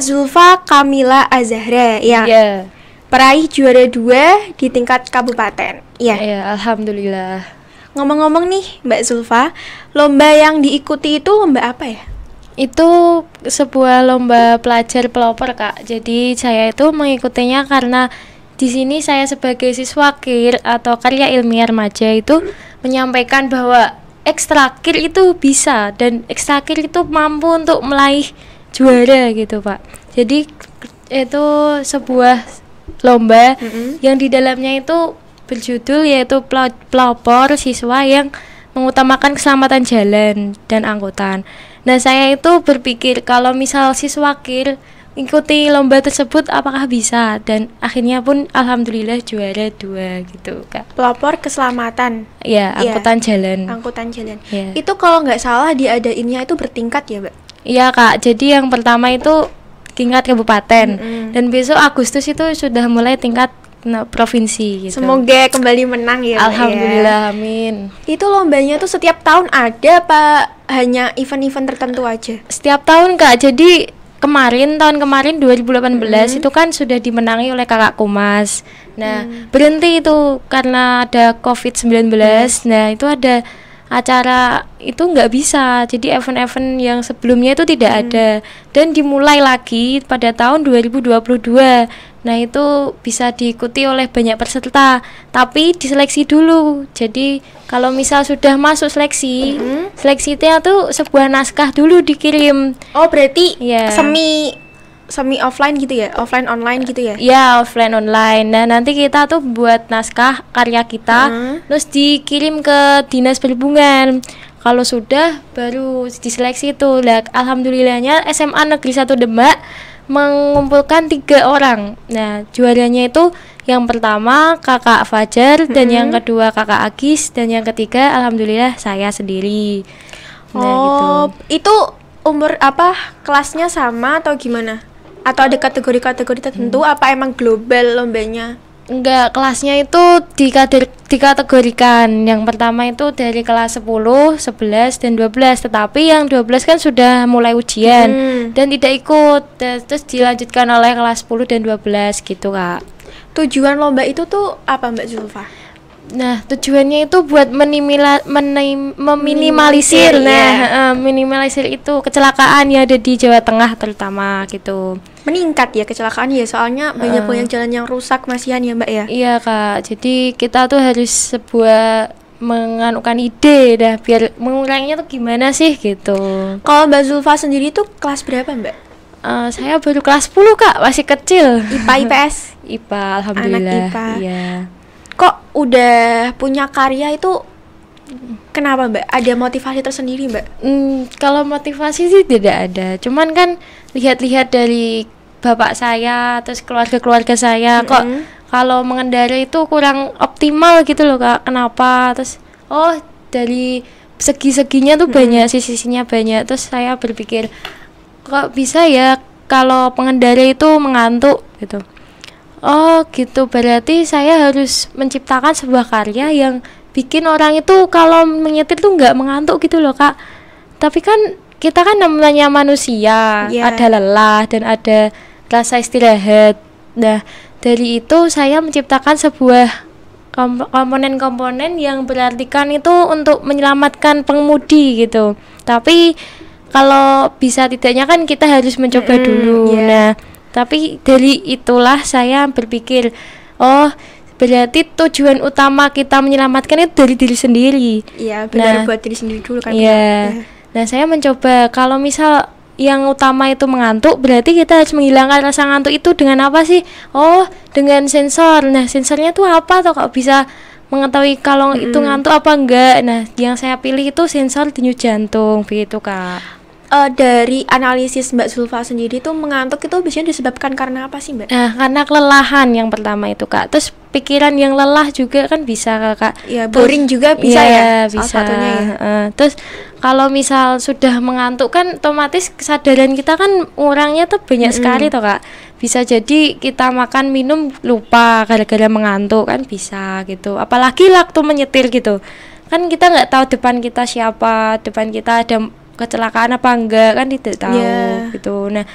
Zulfa Kamila Azahra ya. Iya. Peraih juara 2 di tingkat kabupaten. Iya. Iya, alhamdulillah. Ngomong-ngomong nih Mbak Zulfa, lomba yang diikuti itu lomba apa ya? Itu sebuah lomba pelajar pelopor, Kak. Jadi saya itu mengikutinya karena di sini saya sebagai siswa KIR atau karya ilmiah remaja itu menyampaikan bahwa ekstrakir itu bisa dan ekstrakir itu mampu untuk meraih juara gitu, Pak. Jadi itu sebuah lomba yang di dalamnya itu berjudul yaitu pelopor siswa yang mengutamakan keselamatan jalan dan angkutan. Nah, saya itu berpikir kalau misal siswa KIR ikuti lomba tersebut apakah bisa, dan akhirnya pun alhamdulillah juara 2 gitu, Kak. Pelopor keselamatan. Ya, angkutan jalan. Angkutan jalan. Ya. Itu kalau nggak salah diadainnya itu bertingkat ya, Mbak? Iya, Kak. Jadi yang pertama itu tingkat kabupaten dan besok Agustus itu sudah mulai tingkat provinsi gitu. Semoga kembali menang ya, Mbak, alhamdulillah, ya. amin. Itu lombanya tuh setiap tahun ada apa hanya event-event tertentu aja? Setiap tahun, Kak. Jadi tahun kemarin 2018 itu kan sudah dimenangi oleh Kakak Kumas. Nah, berhenti itu karena ada COVID-19. Nah, itu ada acara itu nggak bisa, jadi event-event yang sebelumnya itu tidak ada dan dimulai lagi pada tahun 2022. Nah, itu bisa diikuti oleh banyak peserta, tapi diseleksi dulu. Jadi kalau misal sudah masuk seleksi, seleksinya tuh sebuah naskah dulu dikirim. Oh, berarti Ya. semi offline gitu ya, offline online gitu ya? Ya, offline online. Nah, nanti kita tuh buat naskah karya kita, terus dikirim ke Dinas Perhubungan. Kalau sudah baru diseleksi tuh. Lah, alhamdulillahnya SMA Negeri 1 Demak mengumpulkan 3 orang. Nah, juaranya itu yang pertama Kakak Fajar dan yang kedua Kakak Agis dan yang ketiga alhamdulillah saya sendiri. Nah, gitu. Itu umur apa? Kelasnya sama atau gimana? Atau ada kategori-kategori tertentu? Apa emang global lombanya? Enggak, kelasnya itu dikategorikan. Yang pertama itu dari kelas 10, 11, dan 12. Tetapi yang 12 kan sudah mulai ujian dan tidak ikut. Terus dilanjutkan oleh kelas 10 dan 12 gitu, Kak. Tujuan lomba itu tuh apa, Mbak Zulfa? Nah, tujuannya itu buat meminimalisir. Minimalisir itu kecelakaan yang ada di Jawa Tengah terutama gitu. Meningkat ya kecelakaan ya, soalnya banyak jalan yang rusak masihan ya, Mbak ya. Iya, Kak. Jadi kita tuh harus menganukan ide dah biar menguranginya tuh gimana sih gitu. Kalau Mbak Zulfa sendiri tuh kelas berapa, Mbak? Saya baru kelas 10, Kak, masih kecil. IPA IPS? IPA, alhamdulillah. Anak IPA. Iya. Kok udah punya karya itu kenapa, Mbak? Ada motivasi tersendiri, Mbak? Kalau motivasi sih tidak ada. Cuman kan lihat-lihat dari bapak saya, terus keluarga saya, kok kalau mengendarai itu kurang optimal gitu loh, Kak. Kenapa? Terus dari segi-seginya tuh banyak, sisi-sisinya banyak. Terus saya berpikir, kok bisa ya kalau pengendara itu mengantuk gitu. Oh gitu, berarti saya harus menciptakan sebuah karya yang bikin orang itu kalau menyetir tuh nggak mengantuk gitu loh, Kak. Tapi kan kita kan namanya manusia, ada lelah dan ada rasa istirahat. Nah, dari itu saya menciptakan sebuah komponen-komponen yang berartikan itu untuk menyelamatkan pengemudi gitu. Tapi kalau bisa tidaknya kan kita harus mencoba dulu. Nah, tapi dari itulah saya berpikir, berarti tujuan utama kita menyelamatkan itu dari diri sendiri. Iya, benar, buat diri sendiri dulu kan. Iya. Nah, saya mencoba kalau misal yang utama itu mengantuk, berarti kita harus menghilangkan rasa ngantuk itu dengan apa sih? Dengan sensor. Nah, sensornya tuh apa atau kok bisa mengetahui kalau itu ngantuk apa enggak? Nah, yang saya pilih itu sensor denyut jantung, begitu, Kak. Dari analisis Mbak Zulfa sendiri tuh mengantuk itu biasanya disebabkan karena apa sih, Mbak? Nah, karena kelelahan yang pertama itu, Kak. Terus pikiran yang lelah juga kan bisa, Kak. Iya, boring juga bisa ya. Bisa. Salah satunya ya. Terus kalau misal sudah mengantuk kan otomatis kesadaran kita kan ngurangnya tuh banyak sekali toh, Kak. Bisa jadi kita makan minum lupa gara-gara mengantuk kan bisa gitu. Apalagi waktu menyetir gitu. Kan kita nggak tahu depan kita siapa, depan kita ada kecelakaan apa enggak kan tidak tahu gitu. Nah,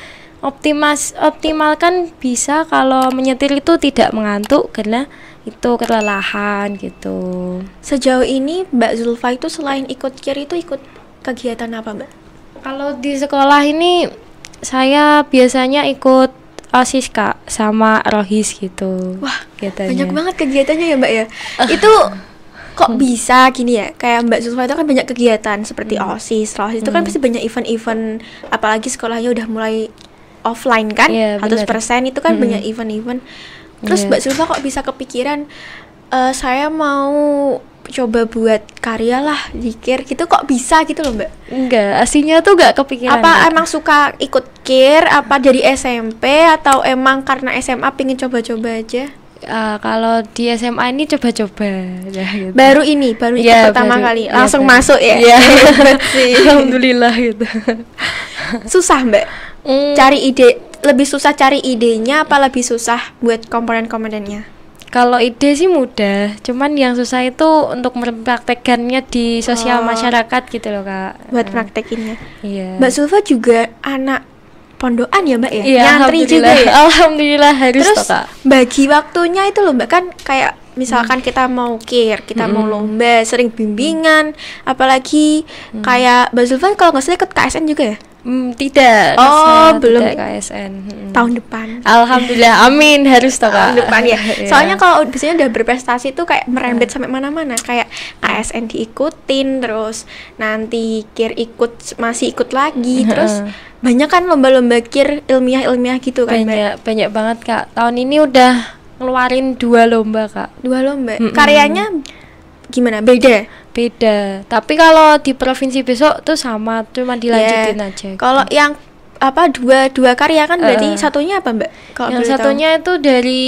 optimalkan bisa kalau menyetir itu tidak mengantuk karena itu kelelahan gitu. Sejauh ini Mbak Zulfa itu selain ikut KIR itu ikut kegiatan apa Mbak? Kalau di sekolah ini saya biasanya ikut OSIS Kak sama Rohis gitu. Wah, kegiatannya. banyak banget kegiatannya ya Mbak ya. Itu kok bisa gini ya? Kayak Mbak Zulfa itu kan banyak kegiatan seperti OSIS, Rohis itu kan pasti banyak event-event, apalagi sekolahnya udah mulai offline kan, 100% itu kan banyak event-event. Terus Mbak Zulfa kok bisa kepikiran saya mau coba buat karya lah di KIR gitu, kok bisa gitu loh Mbak? Enggak, aslinya tuh enggak kepikiran. Apa emang suka ikut KIR, apa dari SMP atau emang karena SMA pengen coba-coba aja? Kalau di SMA ini coba-coba ya, gitu. Baru ya, pertama kali langsung masuk ya? Iya. Alhamdulillah gitu. Susah Mbak? Cari ide, lebih susah cari idenya apa lebih susah buat komponen-komponennya? Kalau ide sih mudah, cuman yang susah itu untuk mempraktekkannya di sosial masyarakat gitu loh Kak. Buat praktekinnya. Iya. Mbak Zulfa juga anak pondokan ya Mbak ya? Iya, nyantri juga ya? Alhamdulillah harus. Terus Kak, bagi waktunya itu loh Mbak, kan kayak misalkan kita mau KIR, kita mau lomba, sering bimbingan, apalagi kayak Mbak Zulfa kalau nggak salah ikut KSN juga ya? Tidak. Oh, belum. Tidak KSN. Tahun depan. Alhamdulillah, amin harus toh Kak. Tahun depan ya. Soalnya kalau biasanya udah berprestasi tuh kayak merembet sampai mana-mana, kayak KSN diikutin, terus nanti KIR masih ikut lagi, terus banyak kan lomba-lomba KIR ilmiah gitu kan. Banyak banget Kak. Tahun ini udah ngeluarin 2 lomba Kak. 2 lomba. Karyanya gimana? Beda. Tapi kalau di provinsi besok tuh sama, cuma dilanjutin aja. Kalau yang apa dua karya kan berarti satunya apa Mbak? Yang satunya itu dari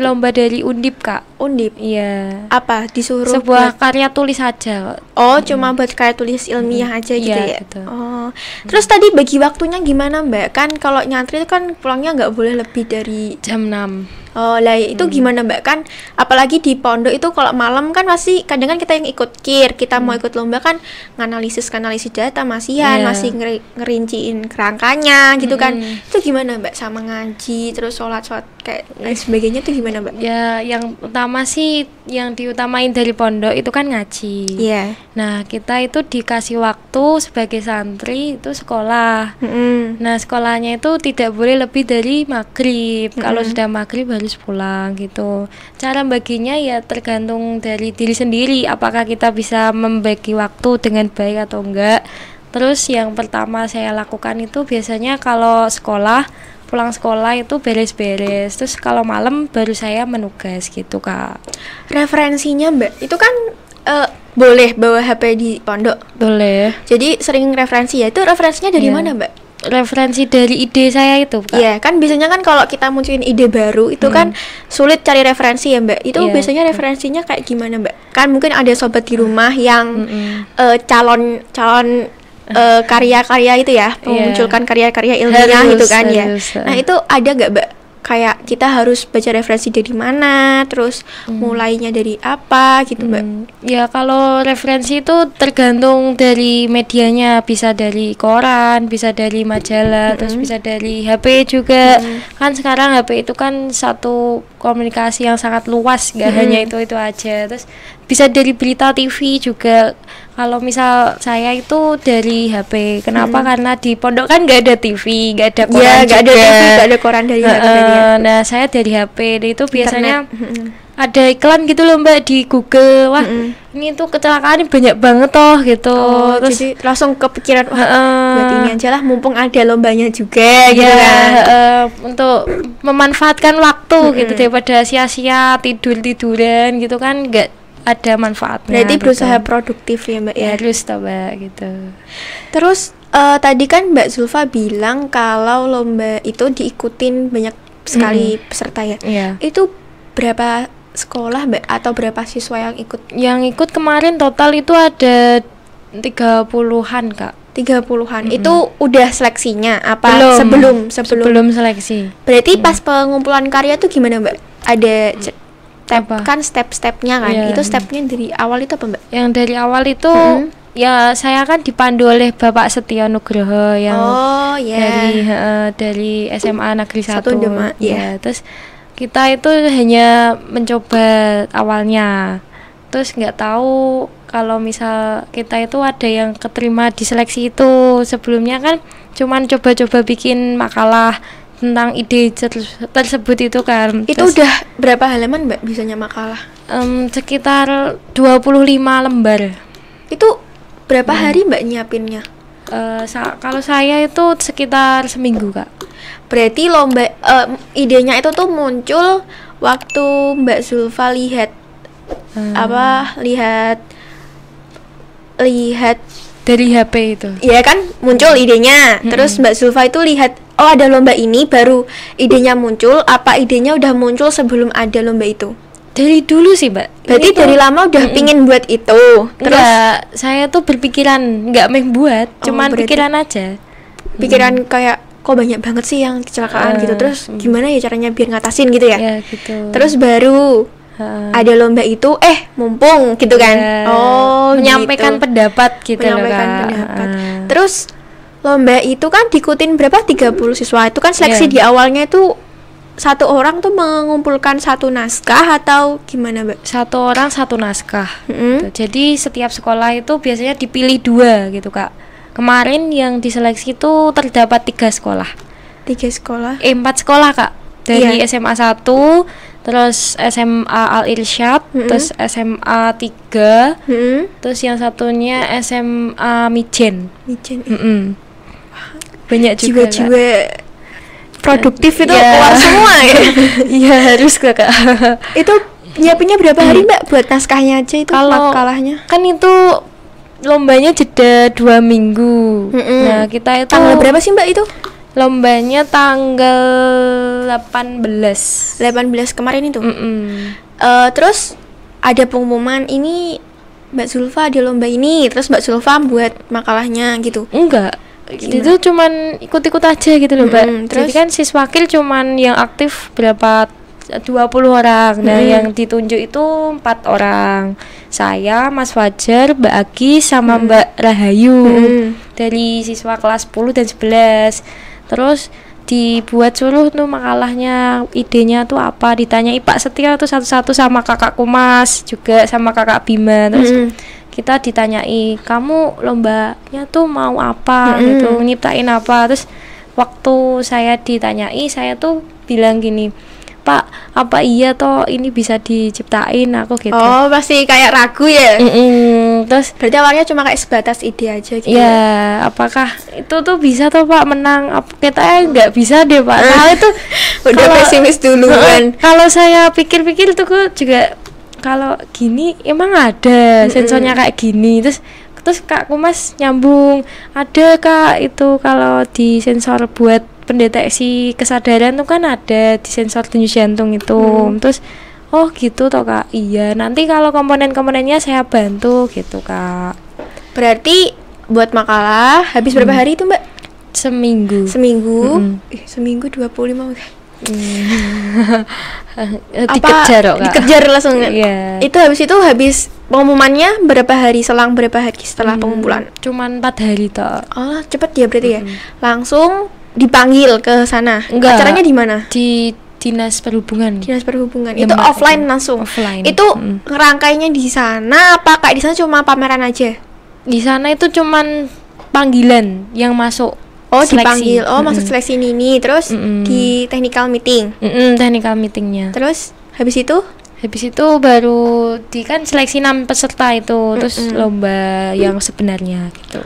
lomba dari Undip Kak. Undip. Iya. Apa disuruh sebuah karya tulis aja. Oh, cuma buat karya tulis ilmiah aja gitu ya. Betul. Oh. Terus tadi bagi waktunya gimana Mbak? Kan kalau nyantri itu kan pulangnya nggak boleh lebih dari jam 6. Oh lah itu gimana Mbak, kan apalagi di pondok itu kalau malam kan masih kadang kan kita yang ikut KIR, kita mau ikut lomba kan nganalisis data masih ngerinciin kerangkanya gitu kan. Itu gimana Mbak, sama ngaji terus sholat kayak lain sebagainya itu gimana Mbak? Ya yang utama sih yang diutamain dari pondok itu kan ngaji. Iya. Nah kita itu dikasih waktu sebagai santri itu sekolah. Nah sekolahnya itu tidak boleh lebih dari maghrib. Kalau sudah maghrib harus pulang gitu. Cara baginya ya tergantung dari diri sendiri, apakah kita bisa membagi waktu dengan baik atau enggak. Terus yang pertama saya lakukan itu biasanya kalau pulang sekolah itu beres-beres, terus kalau malam baru saya menugas gitu Kak. Referensinya Mbak, itu kan boleh bawa HP di pondok? Boleh. Jadi sering referensi ya, itu referensinya dari mana Mbak? Referensi dari ide saya itu Kak. Iya kan biasanya kan kalau kita munculin ide baru itu kan sulit cari referensi ya Mbak. Itu biasanya referensinya kayak gimana Mbak? Kan mungkin ada sobat di rumah yang calon karya-karya itu ya, memunculkan karya-karya ilmiah gitu kan ya. Nah itu ada gak Mbak? Kayak kita harus baca referensi dari mana, terus mulainya dari apa gitu Mbak? Ya kalau referensi itu tergantung dari medianya, bisa dari koran, bisa dari majalah, terus bisa dari HP juga. Kan sekarang HP itu kan satu komunikasi yang sangat luas, gak hanya itu aja. Terus bisa dari berita TV juga. Kalau misal saya itu dari HP, kenapa? Karena di pondok kan nggak ada TV, nggak ada koran juga. Nggak ada TV, nggak ada koran dari HP. Nah saya dari HP, itu biasanya ada iklan gitu loh Mbak di Google. Wah ini tuh kecelakaan banyak banget toh gitu. Oh, terus jadi langsung kepikiran buat ini aja lah, mumpung ada lombanya juga gitu kan. Untuk memanfaatkan waktu gitu daripada sia-sia tiduran gitu kan, nggak ada manfaatnya. Berarti gitu. Berusaha produktif ya Mbak ya. Harus toh Mbak gitu. Terus tadi kan Mbak Zulfa bilang kalau lomba itu diikutin banyak sekali peserta ya. Itu berapa sekolah Mbak atau berapa siswa yang ikut? Yang ikut kemarin total itu ada 30-an Kak. 30-an. Itu udah seleksinya apa sebelum seleksi? Berarti pas pengumpulan karya tuh gimana Mbak? Ada kan step-stepnya kan. Itu stepnya dari awal itu apa Mbak? Yang dari awal itu ya saya kan dipandu oleh Bapak Setia Nugroho yang Oh ya. dari SMA Negeri 1. Satu Demak, Ya, terus kita itu hanya mencoba awalnya. Terus nggak tahu kalau misal kita itu ada yang keterima di seleksi itu. Sebelumnya kan cuman coba-coba bikin makalah tentang ide tersebut itu kan. Itu Terus, udah berapa halaman Mbak bisanya makalah? sekitar 25 lembar. Itu berapa hari Mbak nyiapinnya? Kalau saya itu sekitar seminggu, Kak. Berarti lomba idenya itu tuh muncul waktu Mbak Zulfa lihat lihat Dari HP itu. ya kan muncul idenya. Terus Mbak Zulfa itu lihat oh ada lomba ini baru idenya muncul, apa idenya udah muncul sebelum ada lomba itu? Dari dulu sih, Mbak. Berarti Ini tuh- dari lama udah pingin buat itu. Terus Enggak, saya tuh berpikiran nggak membuat, cuman berarti- pikiran aja. pikiran kayak kok banyak banget sih yang kecelakaan gitu. Terus gimana ya caranya biar ngatasin gitu ya? Ya gitu. Terus baru ada lomba itu mumpung gitu kan. Ya, Oh, menyampaikan gitu. pendapat gitu loh, Menyampaikan Kak. pendapat. Terus lomba itu kan diikutin berapa? 30 siswa. Itu kan seleksi Iya. di awalnya itu satu orang tuh mengumpulkan satu naskah atau gimana, Mbak? Satu orang satu naskah. Mm-mm. Jadi setiap sekolah itu biasanya dipilih 2 gitu, Kak. Kemarin yang diseleksi itu terdapat 3 sekolah. 3 sekolah. 4 sekolah, Kak. Dari Iya. SMA 1, terus SMA Al Irsyad, terus SMA 3, terus yang satunya SMA Mijen. Mijen. Banyak juga, Kak. Jiwa-jiwa produktif itu Iya. keluar semua ya. Iya, harus, Kak. Itu nyiapinnya berapa hari, Mbak, buat naskahnya aja itu Kalau makalahnya? kan itu lombanya jeda 2 minggu. Nah, kita itu Tanggal berapa sih, Mbak, itu? lombanya tanggal 18. 18 kemarin itu. Mm-mm. Terus ada pengumuman ini Mbak Zulfa ada lomba ini, terus Mbak Zulfa buat makalahnya gitu. Enggak, itu cuman ikut-ikut aja gitu loh, Mbak. Terus? Jadi kan siswakil cuman yang aktif berapa 20 orang. Nah, yang ditunjuk itu 4 orang. Saya, Mas Fajar, Mbak Agi sama Mbak Rahayu. Dari siswa kelas 10 dan 11. Terus dibuat suruh tuh makalahnya, idenya tuh apa, ditanyai Pak Setia tuh satu-satu sama kakakku Mas, juga sama kakak Bima. Terus kita ditanyai, kamu lombanya tuh mau apa gitu, nyiptain apa. Terus waktu saya ditanyai, saya tuh bilang gini, Pak, apa iya toh ini bisa diciptain aku gitu. Oh, pasti kayak ragu ya. Terus Berarti awalnya cuma kayak sebatas ide aja gitu. ya, apakah itu tuh bisa tuh Pak menang? Kita nggak bisa deh Pak. Soalnya itu Udah pesimis dulu kan. Kalau saya pikir-pikir tuh kok juga kalau gini emang ada sensornya kayak gini. Terus Kak Kumas nyambung, ada Kak itu kalau di sensor buat pendeteksi kesadaran tuh kan ada di sensor denyut jantung itu. Terus oh gitu toh Kak. Iya, nanti kalau komponen-komponennya saya bantu gitu Kak. Berarti buat makalah habis berapa hari itu, Mbak? Seminggu. Seminggu. Seminggu 25. Dikejar kok Kak. Dikejar langsung. Iya. Itu habis pengumumannya berapa hari, selang berapa hari setelah pengumpulan? Cuman 4 hari toh. Oh, cepet ya berarti ya. Langsung dipanggil ke sana. Enggak. Acaranya di mana? Di Dinas Perhubungan. Dinas Perhubungan. Demak Itu offline itu. langsung. Offline. Itu ngerangkainya di sana apa kayak di sana cuma pameran aja? Di sana itu cuman panggilan yang masuk. Oh, seleksi. dipanggil. Oh, masuk seleksi ini. Terus di technical meeting. Technical meetingnya. Terus habis itu Habis itu baru di kan seleksi 6 peserta itu, terus lomba yang sebenarnya gitu.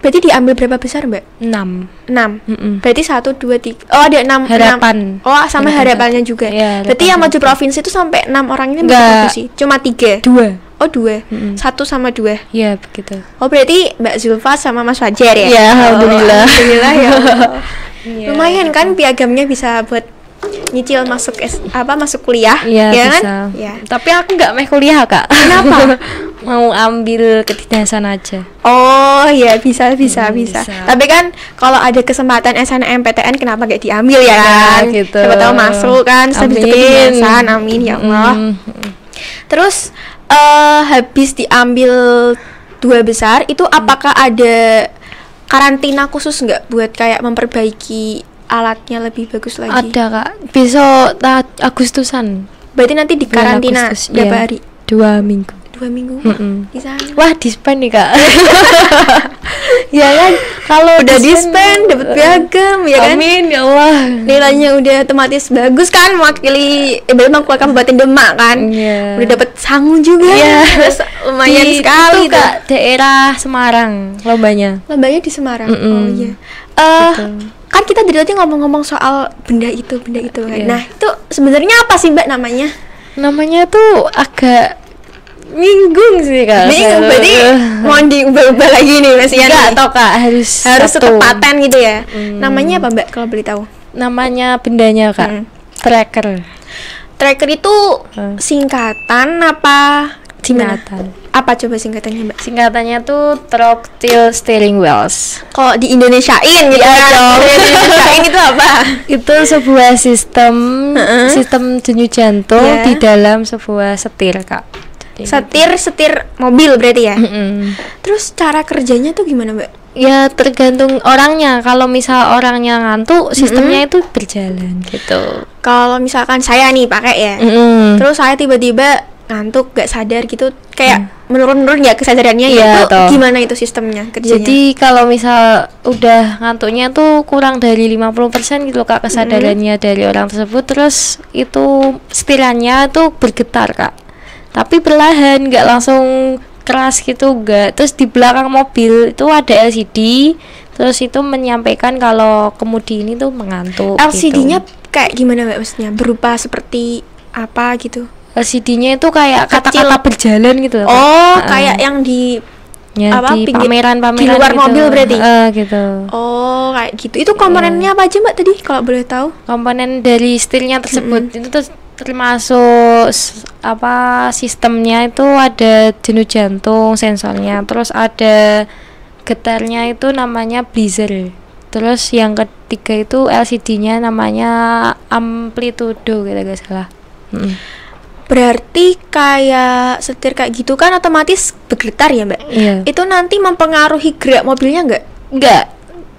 berarti diambil berapa besar, Mbak? 6. 6. Mm-mm. Berarti 1 2 3. Oh, ada 6. Harapan. Oh, sama harapannya juga. Iya, Berarti yang maju provinsi itu sampai 6 orang ini Enggak. sih? Cuma 3. 2. Oh, 2. 1 sama 2. Ya begitu. Oh, berarti Mbak Zulfa sama Mas Fajar ya? Ya, alhamdulillah. Oh, alhamdulillah ya. Allah. Iya. Lumayan kan piagamnya bisa buat nyicil masuk masuk kuliah, Iya, ya bisa. kan? Ya. Tapi aku nggak mau kuliah, Kak. Kenapa? Mau ambil kedinasan aja. Oh, ya bisa. Bisa. bisa. Tapi kan kalau ada kesempatan SNMPTN kenapa gak diambil ya kan? gitu. Siapa tahu masuk kan, habis itu Amin. kedinasan. Amin ya Allah. Terus habis diambil 2 besar itu apakah ada karantina khusus nggak buat kayak memperbaiki alatnya lebih bagus lagi? Ada Kak, besok Agustusan. Berarti nanti di Bulan karantina Agustus, berapa iya. hari? 2 minggu. 2 minggu di sana. Wah, dispen nih Kak. Ya kan, kalau Udah dispen, dapat piagam ya kan? Amin ya Allah. Nilainya udah otomatis bagus kan, mewakili memang Kabupaten Demak kan. Iya. Udah dapat sangu juga. Iya. Terus lumayan Di sekali itu, Kak, daerah Semarang lombanya. Lombanya di Semarang. Mm-mm. Oh iya. Gitu. Kan kita dari tadi ngomong-ngomong soal benda itu kan. Iya. Nah, itu sebenarnya apa sih Mbak namanya? Namanya tuh agak minggung sih Kak. Bingung, berarti mau diubah-ubah lagi nih Mas Ian. Enggak tau Kak, harus Harus satu. ketepatan gitu ya. Namanya apa Mbak kalau boleh tahu? Namanya bendanya Kak, tracker. Tracker itu singkatan apa? Gimana? Singkatan. Apa coba singkatannya Mbak? Singkatannya tuh Throttle Steering Wheels. Kalau di Indonesiain gitu Iya kan? dong. Di Indonesiain itu apa? Itu sebuah sistem denyut jantung Iya. di dalam sebuah setir Kak. Jadi, Setir mobil berarti ya? mm-mm. Terus cara kerjanya tuh gimana Mbak? Ya tergantung orangnya. Kalau misal orangnya ngantuk, sistemnya itu berjalan gitu. Kalau misalkan saya nih pakai ya, terus saya tiba-tiba ngantuk gak sadar gitu, kayak menurun-menurun ya kesadarannya, Iya, itu toh. gimana itu sistemnya kerjanya? Jadi kalau misal udah ngantuknya tuh kurang dari 50% gitu Kak kesadarannya dari orang tersebut, terus itu setirannya tuh bergetar Kak. Tapi perlahan, nggak langsung keras gitu, enggak. Terus di belakang mobil itu ada LCD, terus itu menyampaikan kalau kemudi ini tuh mengantuk. LCD-nya gitu. kayak gimana Mbak maksudnya? Berupa seperti apa gitu? LCD-nya itu kayak Kecil. kata-kata berjalan gitu. Oh, kayak yang di Ya, apa, di pinggir- pameran-pameran di luar gitu. mobil berarti? Gitu. Oh, kayak gitu. Itu komponennya apa aja Mbak tadi kalau boleh tahu? Komponen dari setirnya tersebut itu tuh termasuk apa sistemnya itu ada denyut jantung sensornya, terus ada getarnya itu namanya buzzer, terus yang ketiga itu LCD-nya namanya amplitudo gitu gak salah. Berarti kayak setir kayak gitu kan otomatis bergetar ya Mbak? Iya. Itu nanti mempengaruhi gerak mobilnya nggak?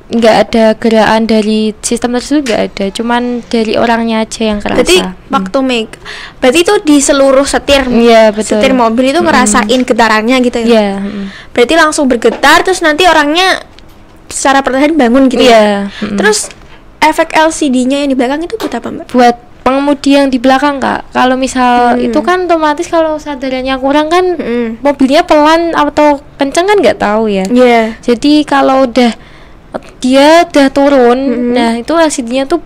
Nggak ada gerakan dari sistem tersebut, nggak ada, cuman dari orangnya aja yang kerasa. Berarti waktu berarti itu di seluruh setir, Iya, betul. setir mobil itu ngerasain getarannya gitu ya? Iya. Berarti langsung bergetar, terus nanti orangnya secara perlahan bangun gitu ya? Iya. Terus efek LCD-nya yang di belakang itu buat apa Mbak? Buat pengemudi yang di belakang Kak, kalau misal itu kan otomatis kalau sadarannya kurang kan mobilnya pelan atau kenceng kan nggak tahu ya. Iya. Jadi kalau dia udah turun, nah itu LCD-nya tuh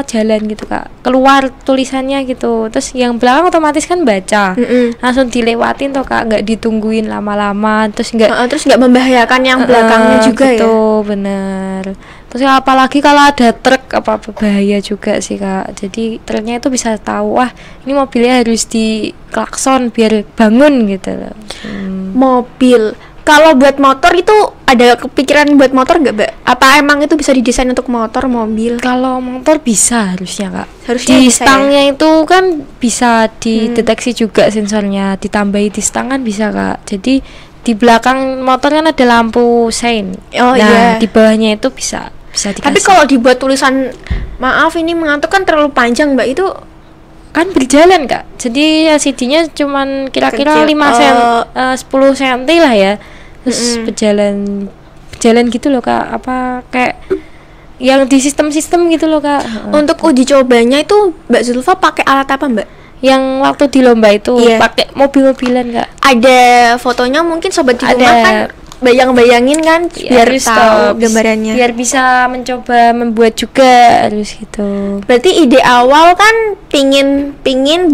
jalan gitu Kak, keluar tulisannya gitu, terus yang belakang otomatis kan baca, langsung dilewatin tuh Kak, nggak ditungguin lama-lama, terus nggak membahayakan yang belakangnya juga gitu, ya? Bener. Terus apalagi kalau ada truk apa bahaya juga sih Kak, jadi truknya itu bisa tahu, wah ini mobilnya harus diklakson biar bangun gitu loh. Mobil. Kalau buat motor itu ada kepikiran buat motor nggak Mbak? Apa emang itu bisa didesain untuk motor, mobil? Kalau motor bisa harusnya Kak. Harusnya Di bisa stangnya itu kan bisa dideteksi juga sensornya, ditambahi di stang kan bisa Kak. Jadi di belakang motor kan ada lampu sein. Oh, iya. Di bawahnya itu bisa dikasih. Tapi kalau dibuat tulisan maaf ini mengantuk kan terlalu panjang Mbak, itu kan berjalan Kak. Jadi LCD-nya cuman kira-kira Kecil. 10 cm lah ya. Terus berjalan gitu loh Kak. Apa kayak yang di sistem-sistem gitu loh Kak. untuk uji cobanya itu Mbak Zulfa pakai alat apa Mbak? Yang waktu di lomba itu Iya. pakai mobil-mobilan Kak. Ada fotonya mungkin sobat di rumah Ada. kan bayang-bayangin kan biar Harus tahu gambarannya. biar bisa mencoba membuat juga, harus gitu. Berarti ide awal kan pingin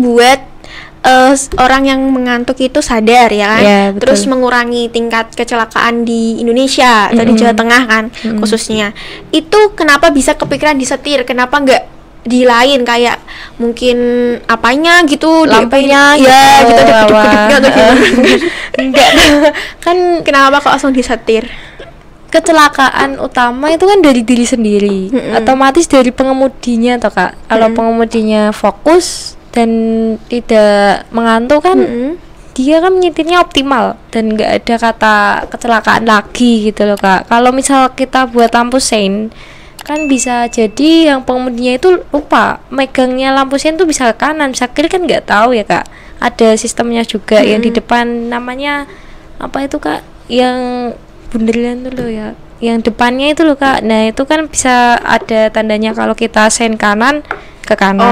buat orang yang mengantuk itu sadar ya kan, Ya, betul. terus mengurangi tingkat kecelakaan di Indonesia atau di Jawa Tengah kan khususnya. Itu kenapa bisa kepikiran di setir? Kenapa nggak di lain kayak mungkin apanya gitu, Lampunya ya gitu, kedip-kedipnya atau gimana? Enggak. Kan Kenapa kok langsung disetir? kecelakaan utama itu kan dari diri sendiri, otomatis dari pengemudinya toh Kak. Kalau pengemudinya fokus dan tidak mengantuk kan, dia kan nyetirnya optimal dan nggak ada kata kecelakaan lagi gitu loh Kak. Kalau misal kita buat lampu sein kan bisa jadi yang pengemudinya itu lupa megangnya lampu sein tuh bisa ke kanan bisa kiri kan nggak tahu ya Kak. Ada sistemnya juga yang di depan namanya apa itu Kak, yang bundelan tuh loh ya, yang depannya itu loh Kak. Nah itu kan bisa ada tandanya kalau kita sein kanan ke kanan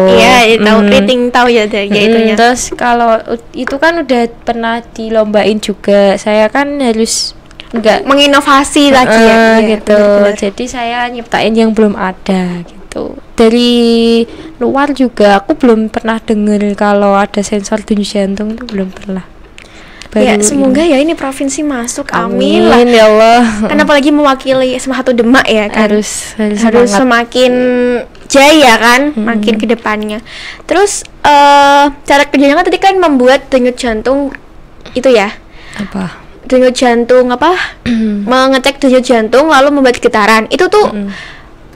gitu. Iya tahu, rating tahu ya itunya. Terus kalau itu kan udah pernah dilombain juga, saya kan harus enggak menginovasi lagi ya gitu. Bener-bener. Jadi saya nyiptain yang belum ada gitu. Dari luar juga aku belum pernah dengar kalau ada sensor denyut jantung, itu belum pernah. Ya semoga ya ini provinsi masuk, amin lah ya Allah. Kan apalagi mewakili satu Demak ya kan, harus semakin jaya kan, makin ke depannya. Terus cara kerjanya kan tadi kan membuat denyut jantung itu ya, apa denyut jantung apa mengecek denyut jantung lalu membuat getaran itu tuh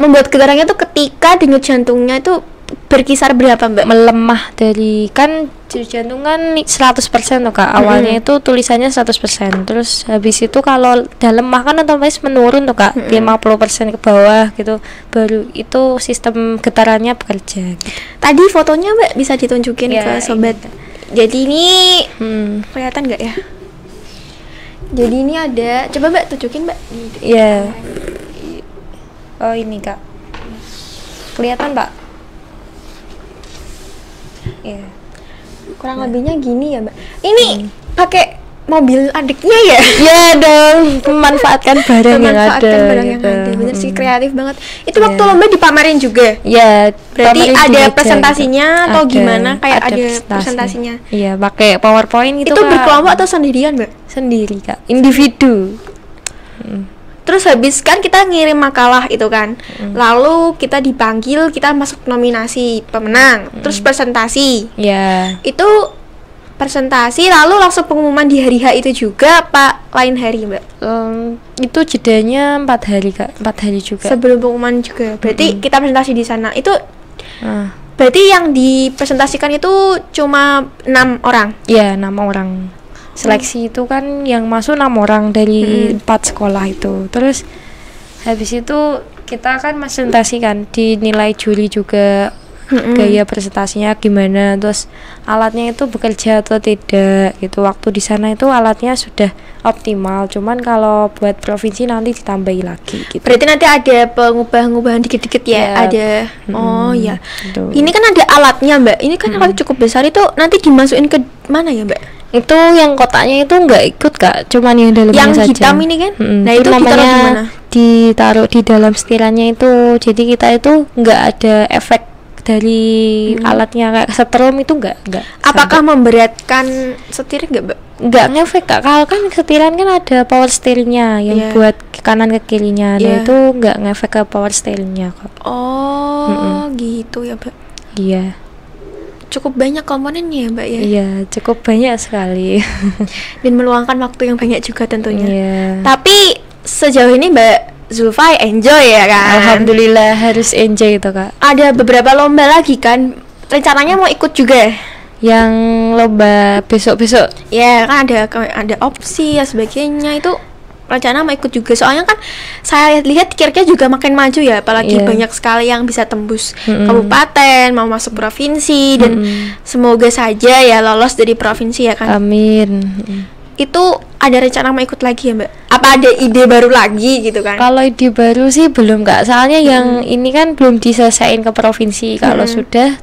membuat getarannya tuh ketika denyut jantungnya itu berkisar berapa Mbak? Melemah dari kan denyut jantung kan 100% tuh Kak. Awalnya itu tulisannya 100%. Terus habis itu kalau udah lemah kan otomatis menurun tuh Kak. 50% ke bawah gitu. Baru itu sistem getarannya bekerja gitu. Tadi fotonya Mbak bisa ditunjukin Ya, ke sobat. Jadi ini kelihatan nggak ya? Jadi ini ada, coba Mbak tunjukin Mbak. Iya. Oh ini Kak. Kelihatan Mbak? Iya. Kurang lebihnya gini ya Mbak. Ini pakai mobil adiknya ya? Iya dong, memanfaatkan barang yang ada. Barang yang ada. Bener sih, kreatif banget. Itu waktu lomba dipamerin juga? Iya. Berarti ada presentasinya gitu. Atau gimana? Kayak ada presentasinya? Iya, pakai PowerPoint gitu. Itu berkelompok atau sendirian Mbak? Sendiri Kak, individu. Terus habis kan kita ngirim makalah itu kan, lalu kita dipanggil, kita masuk nominasi pemenang, terus presentasi. Ya. Itu presentasi lalu langsung pengumuman di hari H itu juga apa lain hari Mbak? Itu jedanya 4 hari Kak, 4 hari juga. Sebelum pengumuman juga. Berarti kita presentasi di sana. Itu berarti yang dipresentasikan itu cuma 6 orang. Iya, 6 orang. Seleksi itu kan yang masuk 6 orang dari 4 sekolah itu. Terus habis itu kita kan presentasi kan, dinilai juri juga gaya presentasinya gimana, terus alatnya itu bekerja atau tidak gitu. Waktu di sana itu alatnya sudah optimal, cuman kalau buat provinsi nanti ditambahi lagi gitu. Berarti nanti ada pengubahan-pengubahan dikit-dikit ya, ada. Oh ya. Ini kan ada alatnya Mbak. Ini kan alat cukup besar, itu nanti dimasukin ke mana ya Mbak? Itu yang kotaknya itu nggak ikut Kak, cuman yang dalamnya yang saja. Yang hitam ini kan? Nah itu namanya ditaruh di dalam setirannya itu. Jadi kita itu nggak ada efek dari alatnya, kayak setrum itu nggak. Apakah memberatkan setir nggak Mbak? Nggak ngefek Kak, kalau kan setiran kan ada power steeringnya yang buat ke kanan ke kirinya. Nah itu nggak ngefek ke power steeringnya kok. Oh gitu ya Mbak. Iya. Cukup banyak komponennya ya Mbak ya? Iya, cukup banyak sekali. Dan meluangkan waktu yang banyak juga tentunya. Iya. Tapi sejauh ini Mbak Zulfa enjoy ya kan? Alhamdulillah, harus enjoy itu Kak. Ada beberapa lomba lagi kan? Rencananya mau ikut juga? Yang lomba besok-besok? Ya kan ada opsi ya sebagainya, itu rencana mau ikut juga. Soalnya kan saya lihat kira-kira juga makin maju ya, apalagi banyak sekali yang bisa tembus kabupaten, mau masuk provinsi, dan semoga saja ya lolos dari provinsi ya kan. Amin. Itu ada rencana mau ikut lagi ya Mbak? Apa ada ide baru lagi gitu kan? Kalau ide baru sih belum Kak, soalnya yang ini kan belum diselesain ke provinsi. Kalau sudah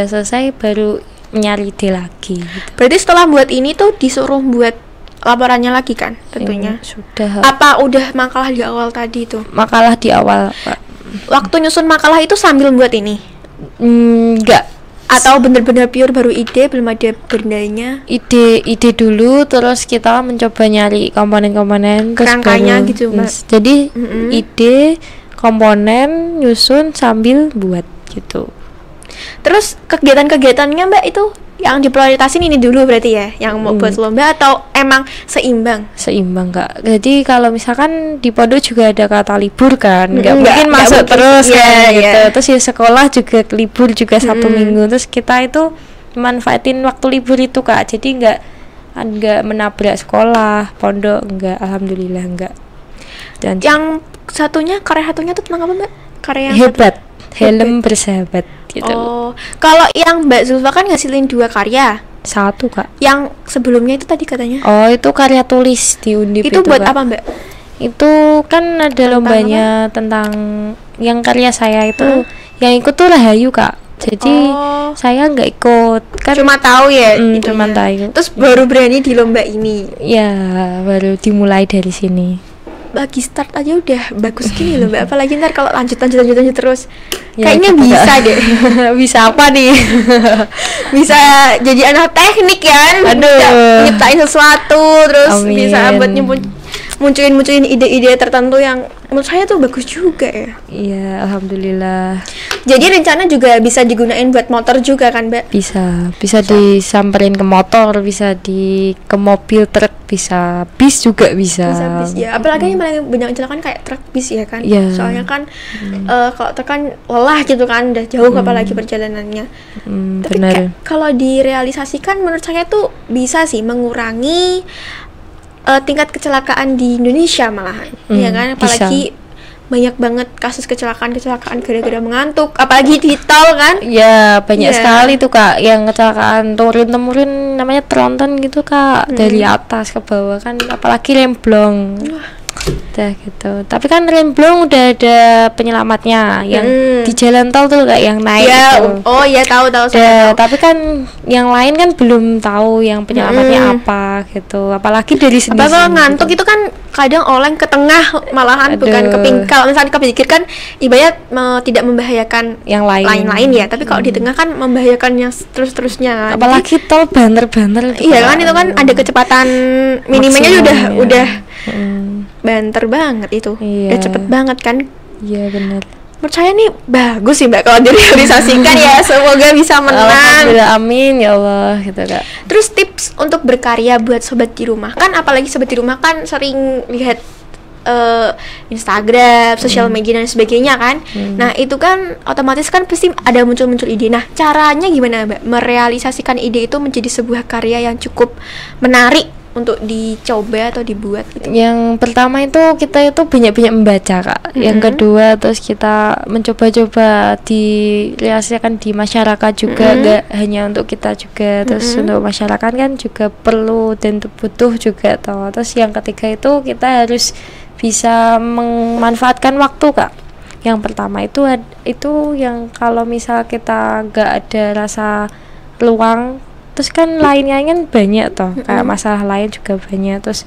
selesai baru nyari ide lagi gitu. Berarti setelah buat ini tuh disuruh buat laporannya lagi kan tentunya? Sudah. Apa udah makalah di awal tadi itu? Makalah di awal Pak. Waktu nyusun makalah itu sambil buat ini? Enggak. Atau bener-bener pure baru ide, belum ada bendanya? Ide dulu, terus kita mencoba nyari komponen-komponen, kerangkanya gitu Mbak. Jadi ide, komponen, nyusun sambil buat gitu. Terus kegiatan-kegiatannya Mbak itu yang diprioritasin ini dulu berarti ya, yang mau buat lomba, atau emang seimbang? Seimbang Kak. Jadi kalau misalkan di pondok juga ada kata libur kan, nggak mungkin masuk terus kan gitu. Terus ya sekolah juga libur juga 1 minggu. Terus kita itu manfaatin waktu libur itu Kak, jadi nggak menabrak sekolah, pondok, enggak, alhamdulillah enggak. Dan Yang satunya, karya satunya tuh tentang apa Mbak? Karya yang hebat, helm bersahabat gitu. Oh, kalau yang Mbak Zulfa kan ngasilin 2 karya. Satu Kak. Yang sebelumnya itu tadi katanya. Oh, itu karya tulis di Undip Itu buat Kak. apa Mbak? Itu kan ada Tentang lombanya tentang yang karya saya itu. Yang ikut tuh Rahayu Kak. Jadi saya nggak ikut kan. Cuma tahu ya. itunya. Cuma tahu. Terus baru berani di lomba ini. Ya, baru dimulai dari sini. Bagi start aja udah bagus gini loh Mbak. Apalagi ntar kalau lanjut terus. Ya, Kayaknya bisa deh. Bisa apa nih? Bisa jadi anak teknik kan. Aduh. Bisa nyiptain sesuatu, terus Amin. bisa buat munculin ide-ide tertentu yang menurut saya tuh bagus juga ya. Iya, alhamdulillah. Jadi rencana juga bisa digunain buat motor juga kan Mbak? Bisa disamperin ke motor, bisa ke mobil truk, bisa bis juga bisa. Bisa bis ya. Apalagi yang paling banyak kecelakaan kayak truk bis ya kan. Iya. Soalnya kan kalau truk kan lelah gitu kan, udah jauh apalagi perjalanannya. Tapi Benar. kalau direalisasikan menurut saya tuh bisa sih mengurangi tingkat kecelakaan di Indonesia malahan. Ya kan, apalagi banyak banget kasus kecelakaan gara-gara mengantuk, apalagi di tol kan. Ya, banyak Iya. sekali tuh Kak yang kecelakaan turun-temurun, namanya tronton gitu Kak, dari atas ke bawah kan, apalagi remblong. Udah gitu. Tapi kan remblong udah ada penyelamatnya yang di jalan tol tuh kayak yang naik Ya, itu. oh ya tahu Udah, saya tahu. tapi kan yang lain kan belum tahu yang penyelamatnya apa gitu. Apalagi dari sini. Apa kalau ngantuk itu kan kadang oleng ke tengah malahan, bukan ke pingkal. Misalnya kepikir kan ibarat tidak membahayakan yang lain ya, tapi kalau di tengah kan membahayakan yang terus-terusnya. Apalagi tol banter-banter gitu. Iya kan, itu kan ada kecepatan minimanya Maksimalnya. udah banter banget itu. Iya. Udah cepet banget kan. Iya benar. Menurut saya nih bagus sih Mbak kalau direalisasikan ya, semoga bisa menang. Alhamdulillah, amin ya Allah gitu Kak. Terus tips untuk berkarya buat sobat di rumah kan, apalagi sobat di rumah kan sering lihat Instagram, sosial media dan sebagainya kan. Nah itu kan otomatis kan pasti ada muncul ide. Nah caranya gimana Mbak merealisasikan ide itu menjadi sebuah karya yang cukup menarik untuk dicoba atau dibuat gitu? Yang pertama itu kita itu banyak-banyak membaca Kak. Yang kedua terus kita mencoba-coba direalisasikan di masyarakat juga, nggak hanya untuk kita juga. Terus untuk masyarakat kan juga perlu dan butuh juga toh. Terus yang ketiga itu kita harus bisa memanfaatkan waktu Kak. Yang pertama itu yang kalau misal kita nggak ada rasa luang, terus kan lainnya kan banyak toh, kayak masalah lain juga banyak. Terus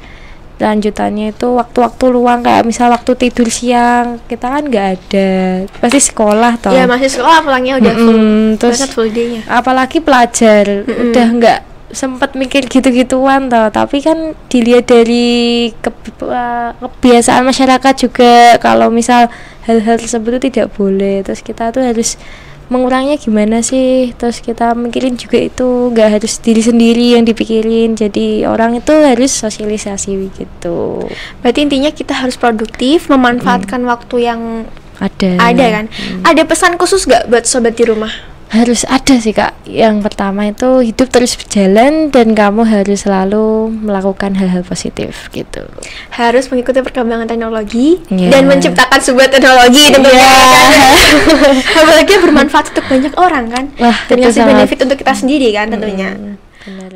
lanjutannya itu waktu-waktu luang, kayak misal waktu tidur siang kita kan nggak ada, pasti sekolah toh. Ya masih sekolah pulangnya udah terus full day-nya. apalagi pelajar udah nggak sempet mikir gitu-gituan toh. Tapi kan dilihat dari kebiasaan masyarakat juga, kalau misal hal-hal tersebut itu tidak boleh. Terus kita tuh harus mengurangnya gimana sih, terus kita mikirin juga itu nggak harus diri sendiri yang dipikirin, jadi orang itu harus sosialisasi gitu. Berarti intinya kita harus produktif, memanfaatkan waktu yang Ada kan. Ada pesan khusus gak buat sobat di rumah? harus ada sih Kak. Yang pertama itu hidup terus berjalan dan kamu harus selalu melakukan hal-hal positif gitu. Harus mengikuti perkembangan teknologi Yeah. dan menciptakan sebuah teknologi tentunya. Yeah. Apalagi bermanfaat untuk banyak orang kan. Wah, Dan itu ngasih sangat- benefit untuk kita sendiri kan tentunya. Benar.